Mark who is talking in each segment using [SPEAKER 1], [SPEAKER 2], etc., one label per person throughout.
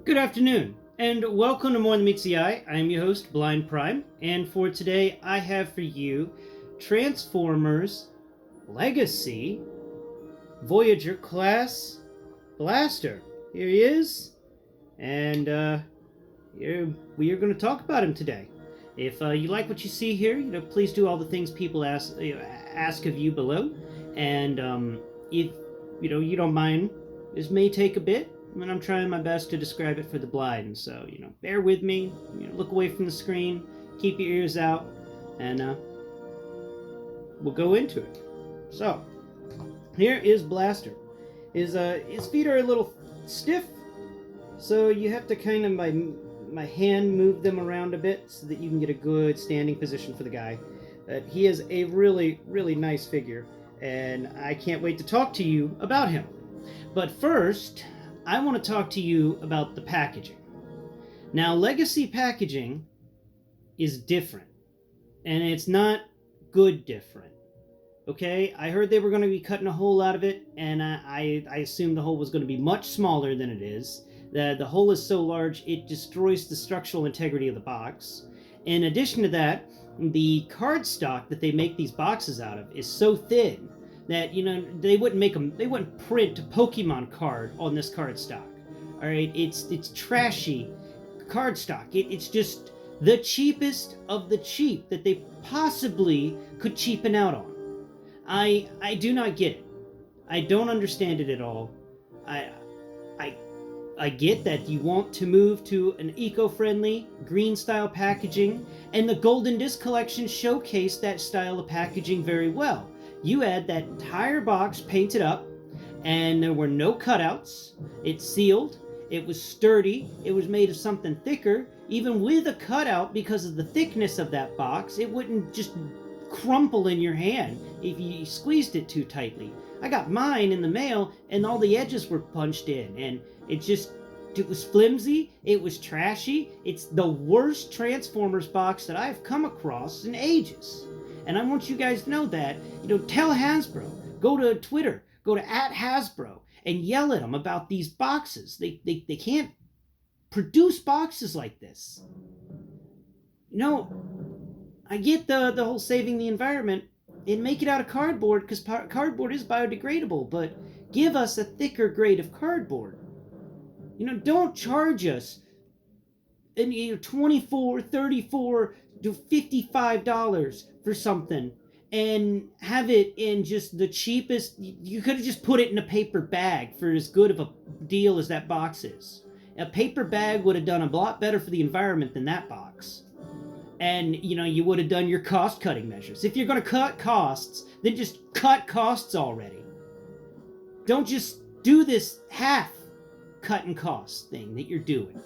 [SPEAKER 1] Good afternoon, and welcome to More Than Meets the Eye. I am your host, Blind Prime, and for today I have for you Transformers Legacy Voyager Class Blaster. Here he is, and we are going to talk about him today. If you like what you see here, please do all the things people ask of you below, and if you don't mind, this may take a bit. And I'm trying my best to describe it for the blind, so bear with me. Look away from the screen, keep your ears out, and we'll go into it. So here is Blaster. His feet are a little stiff, so you have to kind of my hand move them around a bit so that you can get a good standing position for the guy. He is a really nice figure, and I can't wait to talk to you about him. But first, I want to talk to you about the packaging. Now, Legacy packaging is different, and it's not good different. Okay, I heard they were going to be cutting a hole out of it, and I assumed the hole was going to be much smaller than it is. The hole is so large, it destroys the structural integrity of the box. In addition to that, the cardstock that they make these boxes out of is so thin that they wouldn't print a Pokemon card on this cardstock. All right, it's trashy cardstock. It's just the cheapest of the cheap that they possibly could cheapen out on. I do not get it. I don't understand it at all. I get that you want to move to an eco-friendly, green style packaging, and the Golden Disc collection showcased that style of packaging very well. You had that entire box painted up, and there were no cutouts. It's sealed. It was sturdy. It was made of something thicker. Even with a cutout, because of the thickness of that box, it wouldn't just crumple in your hand if you squeezed it too tightly. I got mine in the mail, and all the edges were punched in, and it was flimsy. It was trashy. It's the worst Transformers box that I've come across in ages. And I want you guys to know that. Tell Hasbro. Go to Twitter. Go to @Hasbro and yell at them about these boxes. They can't produce boxes like this. I get the whole saving the environment and make it out of cardboard, because cardboard is biodegradable, but give us a thicker grade of cardboard. Don't charge us $24, $34 to $55 for something and have it in just the cheapest. You could have just put it in a paper bag for as good of a deal as that box is. A paper bag would have done a lot better for the environment than that box. And you would have done your cost cutting measures. If you're going to cut costs, then just cut costs already. Don't just do this half cutting costs thing that you're doing.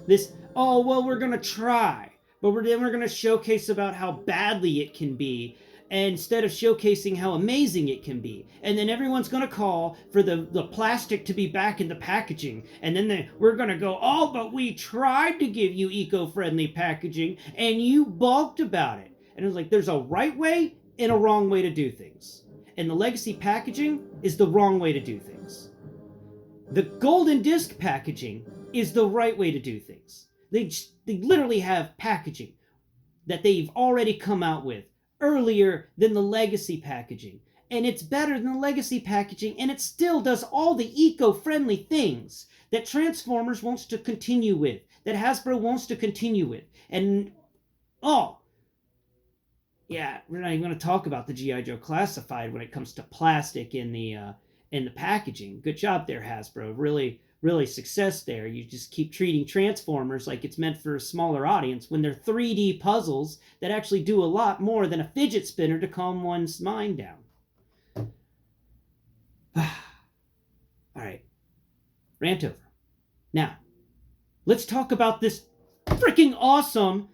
[SPEAKER 1] This, oh well, we're going to try, but then we're going to showcase about how badly it can be, instead of showcasing how amazing it can be. And then everyone's going to call for the plastic to be back in the packaging. And then we're going to go, oh, but we tried to give you eco-friendly packaging and you balked about it. And it's like, there's a right way and a wrong way to do things. And the Legacy packaging is the wrong way to do things. The Golden Disc packaging is the right way to do things. They literally have packaging that they've already come out with earlier than the Legacy packaging. And it's better than the Legacy packaging, and it still does all the eco-friendly things that Transformers wants to continue with, that Hasbro wants to continue with. And, yeah, we're not even going to talk about the G.I. Joe Classified when it comes to plastic in the packaging. Good job there, Hasbro. Really success there. You just keep treating Transformers like it's meant for a smaller audience when they're 3D puzzles that actually do a lot more than a fidget spinner to calm one's mind down. Alright. Rant over. Now, let's talk about this freaking awesome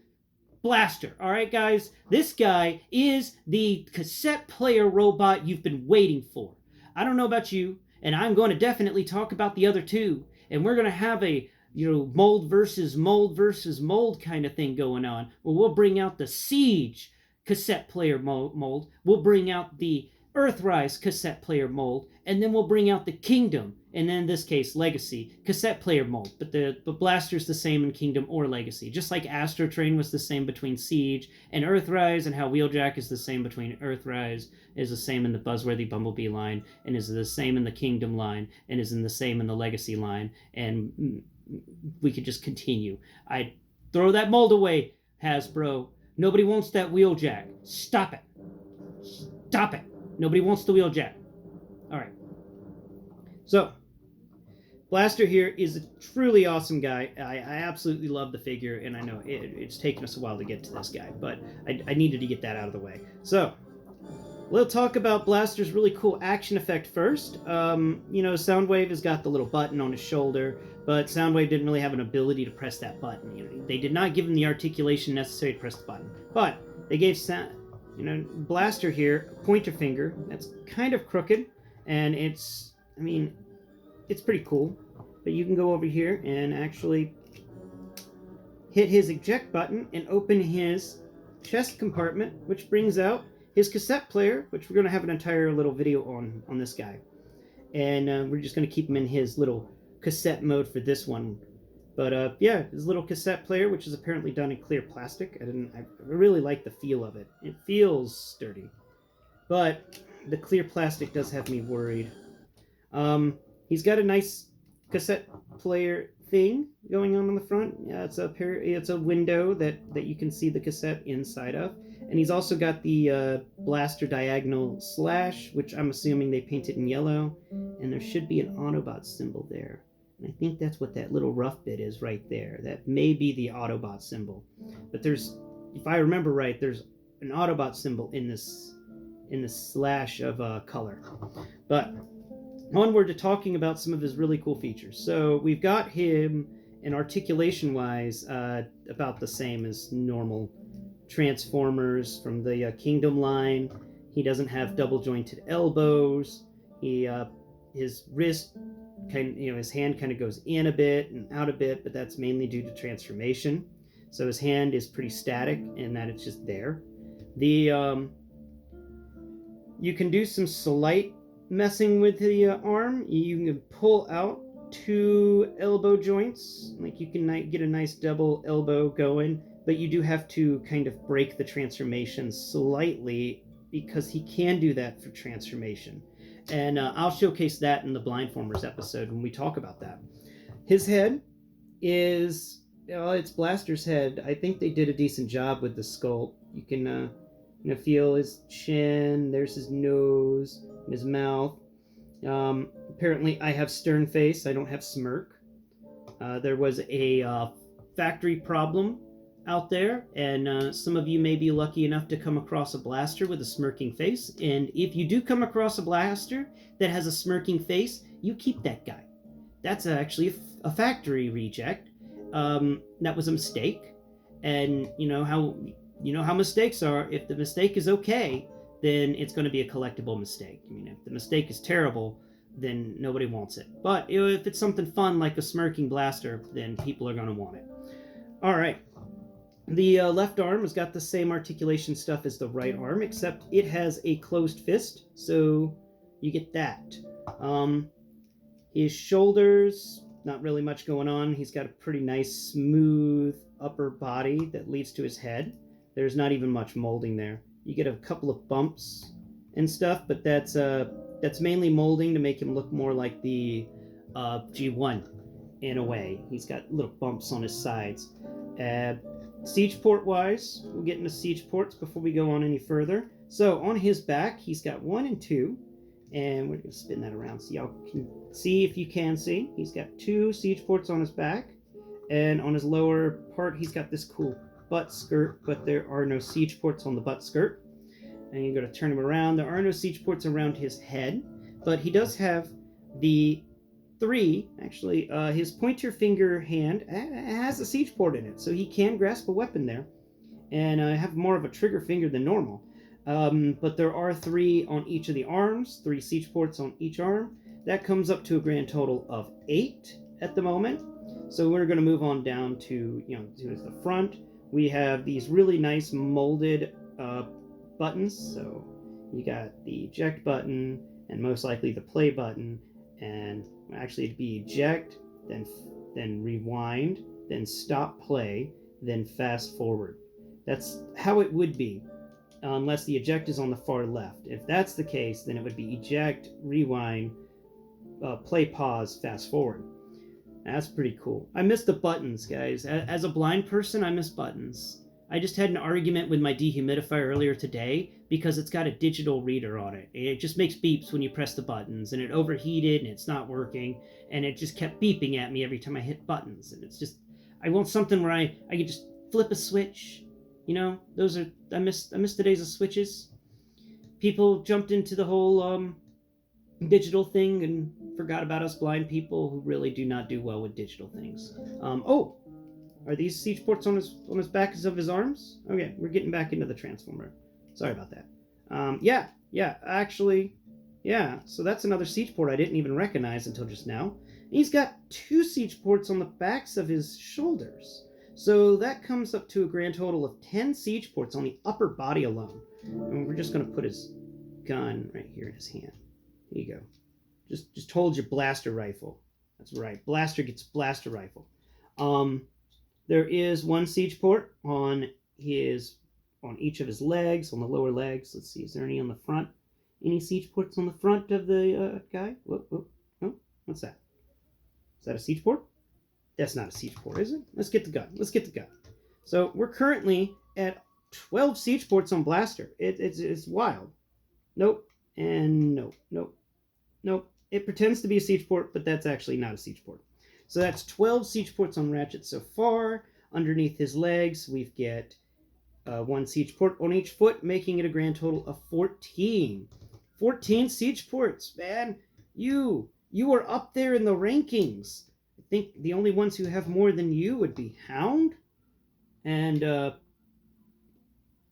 [SPEAKER 1] Blaster. Alright, guys? This guy is the cassette player robot you've been waiting for. I don't know about you, and I'm going to definitely talk about the other two. And we're going to have a, mold versus mold kind of thing going on, where we'll bring out the Siege cassette player mold. We'll bring out the Earthrise cassette player mold, and then we'll bring out the Kingdom, and then in this case, Legacy cassette player mold. But the blaster's the same in Kingdom or Legacy, just like Astro Train was the same between Siege and Earthrise, and how Wheeljack is the same between Earthrise, is the same in the Buzzworthy Bumblebee line, and is the same in the Kingdom line, and is in the same in the Legacy line, and we could just continue. I'd throw that mold away, Hasbro. Nobody wants that Wheeljack. Stop it. Stop it. Nobody wants the Wheeljack. All right. So, Blaster here is a truly awesome guy. I absolutely love the figure, and I know it's taken us a while to get to this guy, but I needed to get that out of the way. So, we'll talk about Blaster's really cool action effect first. Soundwave has got the little button on his shoulder, but Soundwave didn't really have an ability to press that button. They did not give him the articulation necessary to press the button, but they gave Blaster here a pointer finger that's kind of crooked, and it's pretty cool. But you can go over here and actually hit his eject button and open his chest compartment, which brings out his cassette player, which we're going to have an entire little video on this guy. And we're just going to keep him in his little cassette mode for this one. But yeah, his little cassette player, which is apparently done in clear plastic. I really like the feel of it. It feels sturdy. But the clear plastic does have me worried. He's got a nice cassette player thing going on the front. Yeah, it's a window that you can see the cassette inside of. And he's also got the Blaster diagonal slash, which I'm assuming they painted in yellow. And there should be an Autobot symbol there. And I think that's what that little rough bit is right there. That may be the Autobot symbol. But if I remember right, there's an Autobot symbol in this slash of color. But onward to talking about some of his really cool features. So we've got him, in articulation-wise, about the same as normal Transformers from the Kingdom line. He doesn't have double-jointed elbows. His wrist his hand kind of goes in a bit and out a bit, but that's mainly due to transformation. So his hand is pretty static in that it's just there. You can do some slight messing with the arm. You can pull out 2 elbow joints. Like you can get a nice double elbow going, but you do have to kind of break the transformation slightly because he can do that for transformation. And I'll showcase that in the Blindformers episode when we talk about that. His head is, it's Blaster's head. I think they did a decent job with the sculpt. You can feel his chin, there's his nose, and his mouth. Apparently I have stern face, I don't have smirk. There was a factory problem out there, and some of you may be lucky enough to come across a Blaster with a smirking face. And if you do come across a Blaster that has a smirking face, you keep that guy. That's actually a factory reject. That was a mistake. And you know how mistakes are. If the mistake is okay, then it's going to be a collectible mistake. If the mistake is terrible, then nobody wants it. But if it's something fun like a smirking Blaster, then people are going to want it. All right. The left arm has got the same articulation stuff as the right arm, except it has a closed fist, so you get that. His shoulders, not really much going on. He's got a pretty nice, smooth upper body that leads to his head. There's not even much molding there. You get a couple of bumps and stuff, but that's mainly molding to make him look more like the G1 in a way. He's got little bumps on his sides. Siege port wise, we'll get into siege ports before we go on any further. So on his back, he's got 1 and 2, and we're going to spin that around so y'all can see if you can see. He's got 2 siege ports on his back, and on his lower part, he's got this cool butt skirt, but there are no siege ports on the butt skirt. And you're going to turn him around. There are no siege ports around his head, but he does have the 3, actually, his pointer finger hand has a siege port in it, so he can grasp a weapon there, and have more of a trigger finger than normal. But there are 3 on each of the arms, 3 siege ports on each arm. That comes up to a grand total of 8 at the moment. So we're going to move on down to the front. We have these really nice molded buttons, so You got the eject button, and most likely the play button, and actually it'd be eject, then rewind, then stop play, then fast forward. That's how it would be, unless the eject is on the far left. If that's the case, then it would be eject, rewind, play, pause, fast forward. That's pretty cool. I miss the buttons, guys. As a blind person, I miss buttons. I just had an argument with my dehumidifier earlier today because it's got a digital reader on it. It just makes beeps when you press the buttons, and it overheated and it's not working, and it just kept beeping at me every time I hit buttons. And it's just, I want something where I could just flip a switch. You know, those are, I miss the days of switches. People jumped into the whole digital thing and forgot about us blind people who really do not do well with digital things. Oh, are these siege ports on his backs of his arms? Okay, we're getting back into the transformer. Sorry about that. Actually, yeah. So that's another siege port I didn't even recognize until just now. He's got 2 siege ports on the backs of his shoulders. So that comes up to a grand total of 10 siege ports on the upper body alone. And we're just going to put his gun right here in his hand. Here you go. Just hold your blaster rifle. That's right. Blaster gets blaster rifle. There is 1 siege port on each of his legs, on the lower legs. Let's see, is there any on the front? Any siege ports on the front of the guy? Whoop. Oh, what's that? Is that a siege port? That's not a siege port, is it? Let's get the gun. So we're currently at 12 siege ports on blaster. It's wild. Nope. And nope. It pretends to be a siege port, but that's actually not a siege port. So that's 12 siege ports on Ratchet so far. Underneath his legs, we've got 1 siege port on each foot, making it a grand total of 14. 14 siege ports, man. You are up there in the rankings. I think the only ones who have more than you would be Hound and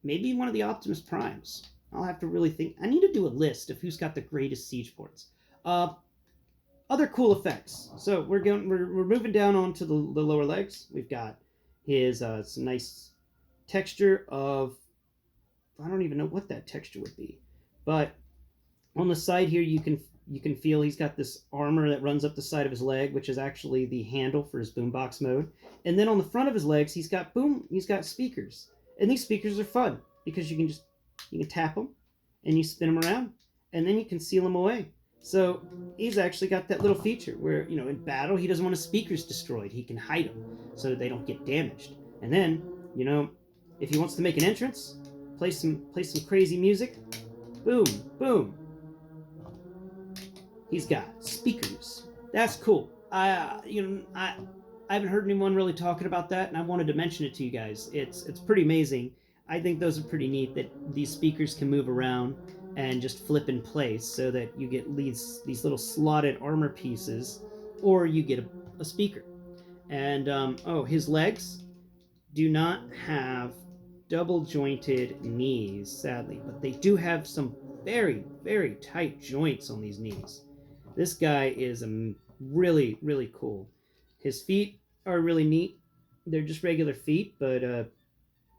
[SPEAKER 1] maybe one of the Optimus Primes. I'll have to really think. I need to do a list of who's got the greatest siege ports. Other cool effects. So we're moving down onto the lower legs. We've got his some nice texture of, I don't even know what that texture would be, but on the side here you can feel he's got this armor that runs up the side of his leg, which is actually the handle for his boombox mode. And then on the front of his legs, he's got speakers, and these speakers are fun because you can tap them and you spin them around, and then you can seal them away. So he's actually got that little feature where, you know, in battle he doesn't want his speakers destroyed. He can hide them so that they don't get damaged. And then, you know, if he wants to make an entrance, play some crazy music. Boom, boom. He's got speakers. That's cool. I haven't heard anyone really talking about that, and I wanted to mention it to you guys. It's pretty amazing. I think those are pretty neat that these speakers can move around and just flip in place so that you get these little slotted armor pieces, or you get a speaker. And his legs do not have double jointed knees, sadly, but they do have some very, very tight joints on these knees. This guy is really, really cool. His feet are really neat. They're just regular feet, but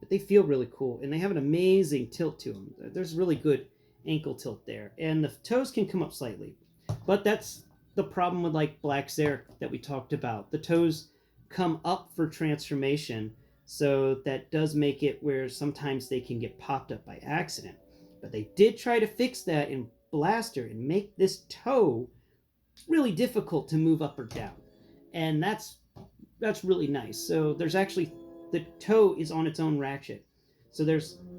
[SPEAKER 1] they feel really cool, and they have an amazing tilt to them. There's really good ankle tilt there, and the toes can come up slightly, but that's the problem with like Black Zerk that we talked about. The toes come up for transformation, so that does make it where sometimes they can get popped up by accident. But they did try to fix that in Blaster and make this toe really difficult to move up or down, and that's really nice. So there's actually, the toe is on its own ratchet. So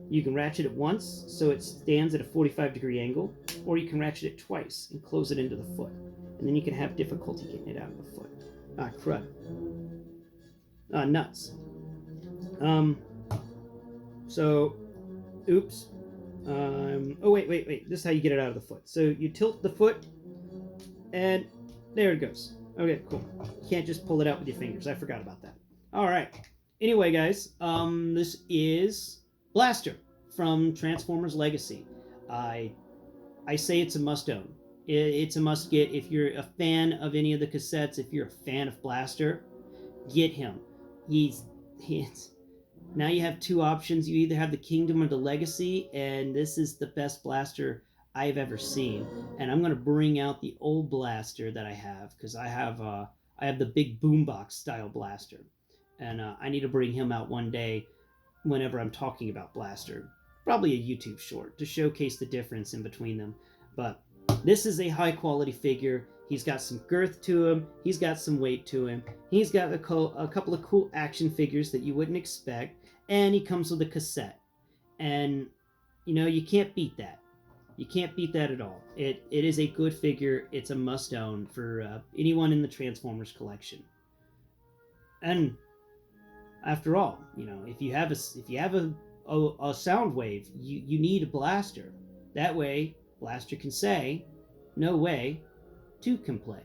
[SPEAKER 1] you can ratchet it once so it stands at a 45-degree angle, or you can ratchet it twice and close it into the foot. And then you can have difficulty getting it out of the foot. Ah, crud. Nuts. So, oops. Oh, wait. This is how you get it out of the foot. So you tilt the foot, and there it goes. Okay, cool. You can't just pull it out with your fingers. I forgot about that. All right. Anyway, guys, this is Blaster from Transformers Legacy. I say it's a must-own. It's a must-get. If you're a fan of any of the cassettes, if you're a fan of Blaster, get him. He's Now you have two options. You either have the Kingdom or the Legacy, and this is the best blaster I've ever seen. And I'm going to bring out the old blaster that I have, because I have the big boombox style blaster. And I need to bring him out one day whenever I'm talking about blaster. Probably a YouTube short to showcase the difference in between them. But this is a high quality figure. He's got some girth to him. He's got some weight to him. He's got a couple of cool action figures that you wouldn't expect. And he comes with a cassette. And, you can't beat that. You can't beat that at all. It is a good figure. It's a must own for anyone in the Transformers collection. And after all, if you have a sound wave, you need a blaster. That way, blaster can say, "No way, two can play."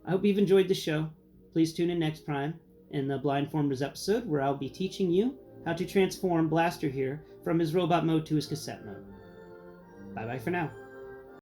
[SPEAKER 1] I hope you've enjoyed the show. Please tune in next time in the Blindformers episode, where I'll be teaching you how to transform Blaster here from his robot mode to his cassette mode. Bye bye for now.